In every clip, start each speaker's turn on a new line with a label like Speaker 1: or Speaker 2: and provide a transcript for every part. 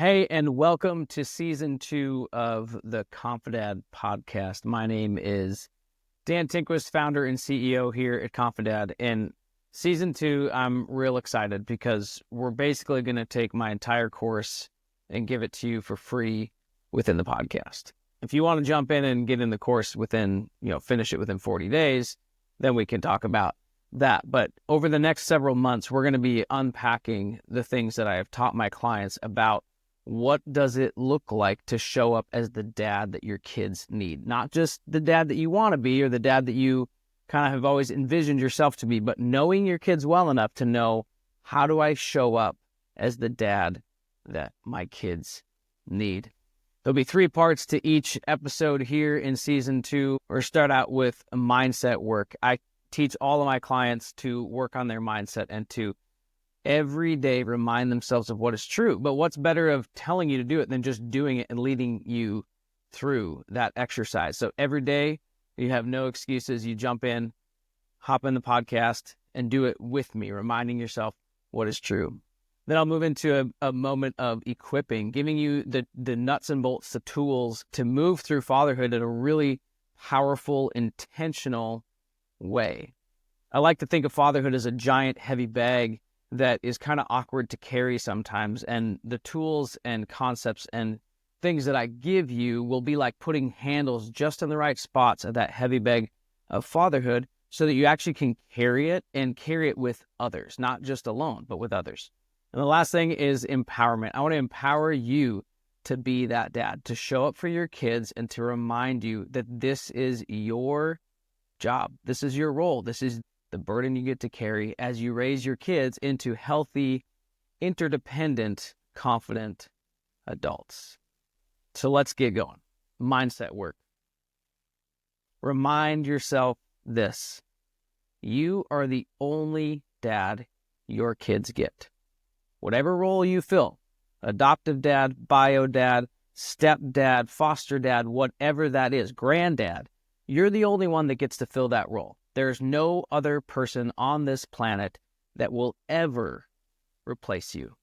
Speaker 1: Hey, and welcome to season 2 of the Confidad Podcast. My name is Dan Tinquist, founder and CEO here at Confidad. And season 2, I'm real excited because we're basically going to take my entire course and give it to you for free within the podcast. If you want to jump in and get in the course within, finish it within 40 days, then we can talk about that. But over the next several months, we're going to be unpacking the things that I have taught my clients about what does it look like to show up as the dad that your kids need? Not just the dad that you want to be or the dad that you kind of have always envisioned yourself to be, but knowing your kids well enough to know, how do I show up as the dad that my kids need? There'll be 3 parts to each episode here in season 2. We'll start out with mindset work. I teach all of my clients to work on their mindset and to every day remind themselves of what is true. But what's better of telling you to do it than just doing it and leading you through that exercise? So every day you have no excuses. You jump in, hop in the podcast, and do it with me, reminding yourself what is true. Then I'll move into a moment of equipping, giving you the nuts and bolts, the tools to move through fatherhood in a really powerful, intentional way. I like to think of fatherhood as a giant, heavy bag that is kind of awkward to carry sometimes. And the tools and concepts and things that I give you will be like putting handles just in the right spots of that heavy bag of fatherhood so that you actually can carry it and carry it with others, not just alone, but with others. And the last thing is empowerment. I want to empower you to be that dad, to show up for your kids and to remind you that this is your job. This is your role. This is the burden you get to carry as you raise your kids into healthy, interdependent, confident adults. So let's get going. Mindset work. Remind yourself this: you are the only dad your kids get. Whatever role you fill, adoptive dad, bio dad, stepdad, foster dad, whatever that is, granddad, you're the only one that gets to fill that role. There's no other person on this planet that will ever replace you.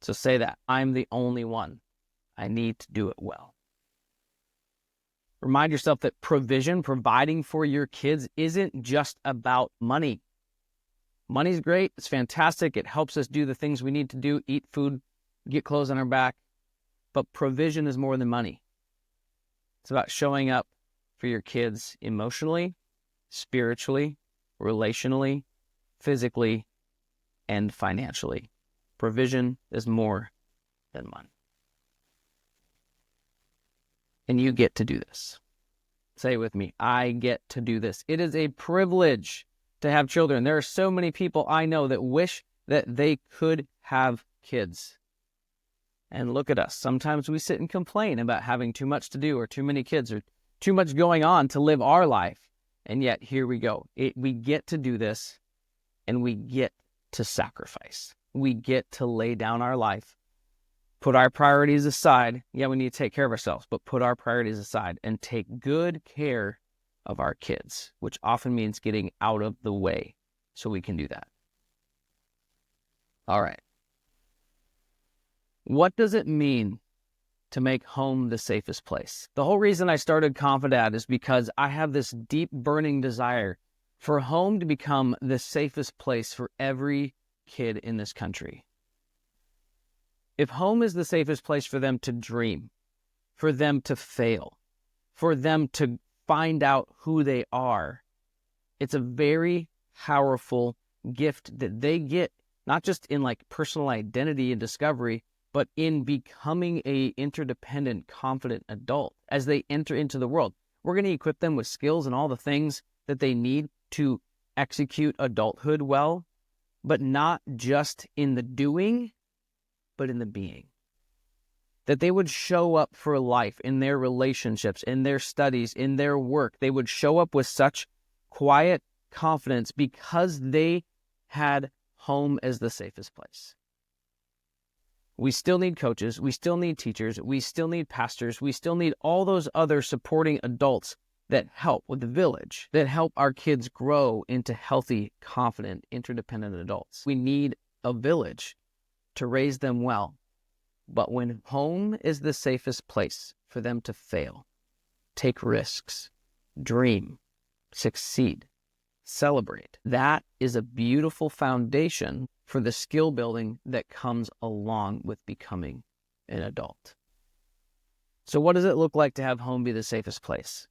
Speaker 1: So say that. I'm the only one. I need to do it well. Remind yourself that providing for your kids isn't just about money. Money's great. It's fantastic. It helps us do the things we need to do, eat food, get clothes on our back. But provision is more than money. It's about showing up for your kids emotionally, spiritually, relationally, physically, and financially. Provision is more than money. And you get to do this. Say it with me. I get to do this. It is a privilege to have children. There are so many people I know that wish that they could have kids. And look at us. Sometimes we sit and complain about having too much to do or too many kids or too much going on to live our life. And yet, here we go. We get to do this, and we get to sacrifice. We get to lay down our life, put our priorities aside. Yeah, we need to take care of ourselves, but put our priorities aside and take good care of our kids, which often means getting out of the way so we can do that. All right. What does it mean to make home the safest place? The whole reason I started Confidad is because I have this deep burning desire for home to become the safest place for every kid in this country. If home is the safest place for them to dream, for them to fail, for them to find out who they are, it's a very powerful gift that they get, not just in like personal identity and discovery, but in becoming a interdependent, confident adult as they enter into the world. We're going to equip them with skills and all the things that they need to execute adulthood well, but not just in the doing, but in the being. That they would show up for life in their relationships, in their studies, in their work. They would show up with such quiet confidence because they had home as the safest place. We still need coaches. We still need teachers. We still need pastors. We still need all those other supporting adults that help with the village, that help our kids grow into healthy, confident, interdependent adults. We need a village to raise them well. But when home is the safest place for them to fail, take risks, dream, succeed, celebrate, that is a beautiful foundation for the skill building that comes along with becoming an adult. So what does it look like to have home be the safest place?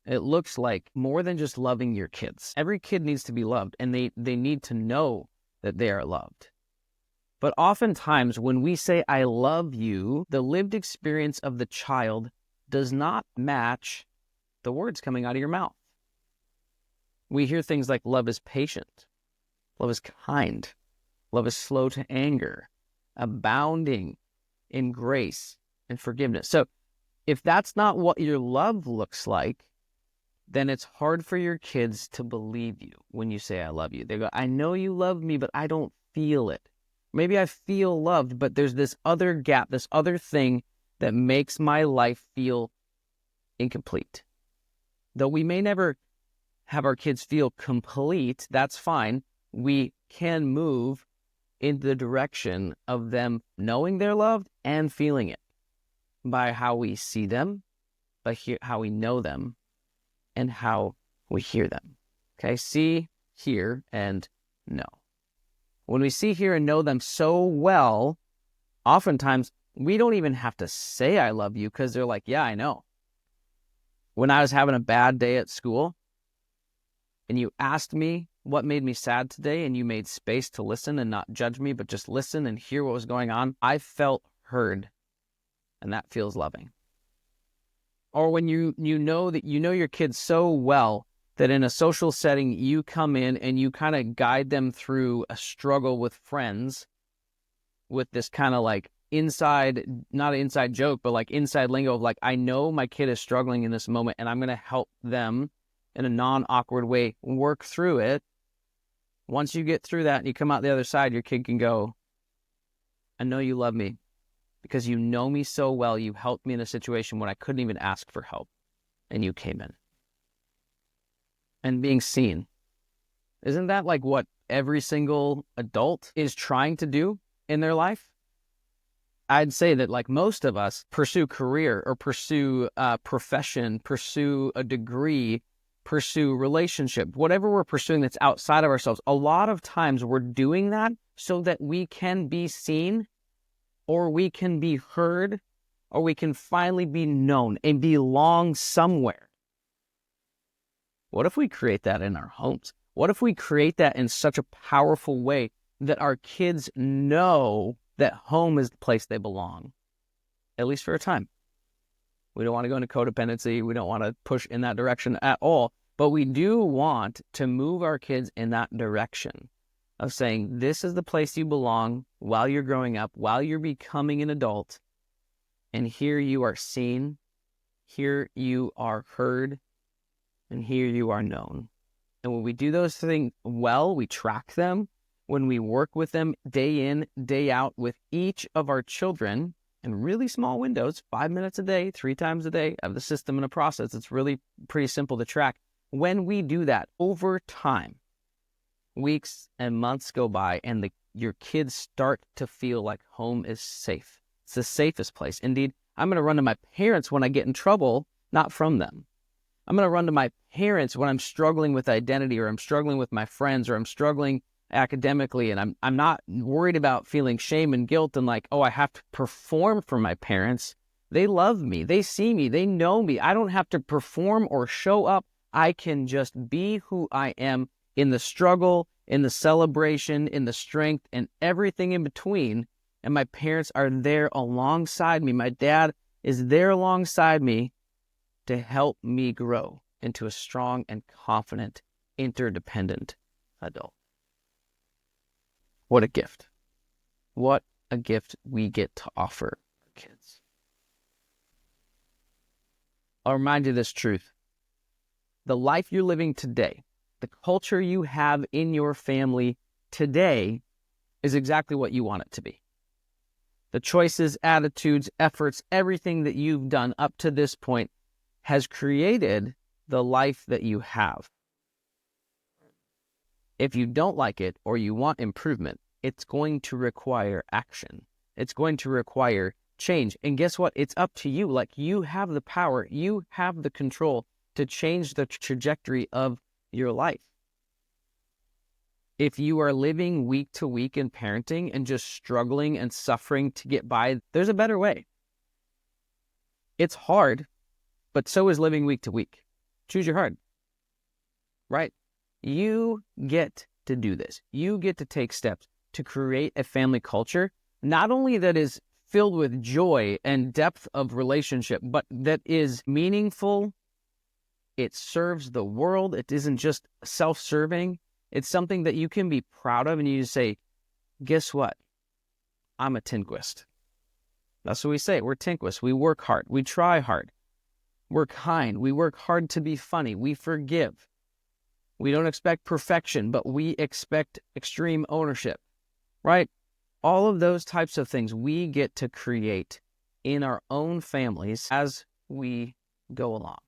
Speaker 1: It looks like more than just loving your kids. Every kid needs to be loved, and they need to know that they are loved. But oftentimes when we say, I love you, the lived experience of the child does not match the words coming out of your mouth. We hear things like love is patient, love is kind, love is slow to anger, abounding in grace and forgiveness. So if that's not what your love looks like, then it's hard for your kids to believe you when you say, I love you. They go, I know you love me, but I don't feel it. Maybe I feel loved, but there's this other gap, this other thing that makes my life feel incomplete. Though we may never have our kids feel complete, that's fine. We can move in the direction of them knowing they're loved and feeling it by how we see them, by how we know them, and how we hear them. Okay, see, hear, and know. When we see, hear, and know them so well, oftentimes we don't even have to say I love you because they're like, yeah, I know. When I was having a bad day at school and you asked me what made me sad today and you made space to listen and not judge me, but just listen and hear what was going on, I felt heard, and that feels loving. Or when you know that you know your kids so well that in a social setting, you come in and you kind of guide them through a struggle with friends with this kind of like inside, not an inside joke, but like inside lingo of like, I know my kid is struggling in this moment and I'm going to help them in a non-awkward way work through it. Once you get through that and you come out the other side, your kid can go, I know you love me because you know me so well. You helped me in a situation when I couldn't even ask for help and you came in. And being seen. Isn't that like what every single adult is trying to do in their life? I'd say that like most of us pursue career or pursue a profession, pursue a degree, pursue relationship, whatever we're pursuing that's outside of ourselves. A lot of times we're doing that so that we can be seen or we can be heard or we can finally be known and belong somewhere. What if we create that in our homes? What if we create that in such a powerful way that our kids know that home is the place they belong, at least for a time? We don't want to go into codependency. We don't want to push in that direction at all. But we do want to move our kids in that direction of saying, this is the place you belong while you're growing up, while you're becoming an adult. And here you are seen, here you are heard, and here you are known. And when we do those things well, we track them. When we work with them day in, day out with each of our children in really small windows, 5 minutes a day, 3 times a day of the system and a process, it's really pretty simple to track. When we do that over time, weeks and months go by and your kids start to feel like home is safe. It's the safest place. Indeed, I'm going to run to my parents when I get in trouble, not from them. I'm going to run to my parents when I'm struggling with identity or I'm struggling with my friends or I'm struggling academically and I'm not worried about feeling shame and guilt and like, oh, I have to perform for my parents. They love me. They see me. They know me. I don't have to perform or show up. I can just be who I am in the struggle, in the celebration, in the strength, and everything in between. And my parents are there alongside me. My dad is there alongside me to help me grow into a strong and confident, interdependent adult. What a gift. What a gift we get to offer our kids. I'll remind you of this truth. The life you're living today, the culture you have in your family today is exactly what you want it to be. The choices, attitudes, efforts, everything that you've done up to this point has created the life that you have. If you don't like it or you want improvement, it's going to require action. It's going to require change. And guess what? It's up to you. Like, you have the power, you have the control to change the trajectory of your life. If you are living week to week in parenting and just struggling and suffering to get by, there's a better way. It's hard, but so is living week to week. Choose your hard, right? You get to do this. You get to take steps to create a family culture, not only that is filled with joy and depth of relationship, but that is meaningful. It serves the world. It isn't just self-serving. It's something that you can be proud of, and you just say, guess what? I'm a Tinquist. That's what we say. We're Tinquist. We work hard. We try hard. We're kind. We work hard to be funny. We forgive. We don't expect perfection, but we expect extreme ownership, right? All of those types of things we get to create in our own families as we go along.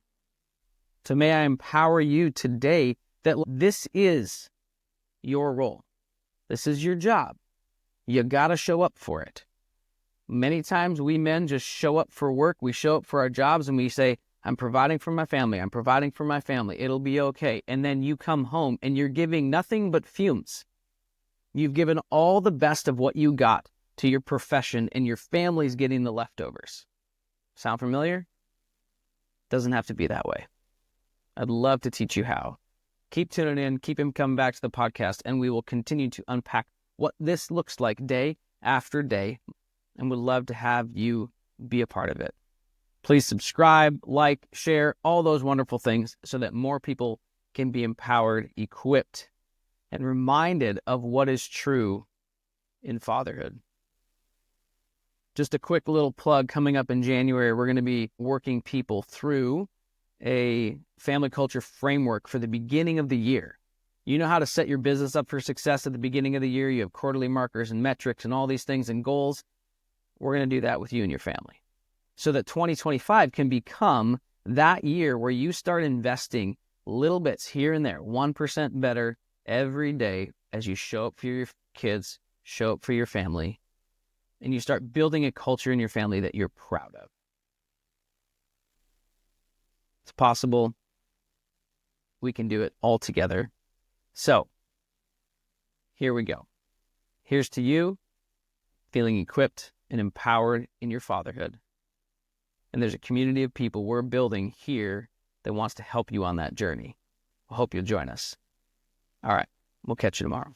Speaker 1: So may I empower you today that this is your role. This is your job. You got to show up for it. Many times we men just show up for work. We show up for our jobs and we say, I'm providing for my family. I'm providing for my family. It'll be okay. And then you come home and you're giving nothing but fumes. You've given all the best of what you got to your profession, and your family's getting the leftovers. Sound familiar? Doesn't have to be that way. I'd love to teach you how. Keep tuning in, keep him coming back to the podcast, and we will continue to unpack what this looks like day after day, and would love to have you be a part of it. Please subscribe, like, share, all those wonderful things so that more people can be empowered, equipped, and reminded of what is true in fatherhood. Just a quick little plug, coming up in January, we're going to be working people through a family culture framework for the beginning of the year. You know how to set your business up for success at the beginning of the year. You have quarterly markers and metrics and all these things and goals. We're going to do that with you and your family, so that 2025 can become that year where you start investing little bits here and there, 1% better every day as you show up for your kids, show up for your family, and you start building a culture in your family that you're proud of. It's possible. We can do it all together. So, here we go. Here's to you, feeling equipped and empowered in your fatherhood. And there's a community of people we're building here that wants to help you on that journey. I hope you'll join us. All right, we'll catch you tomorrow.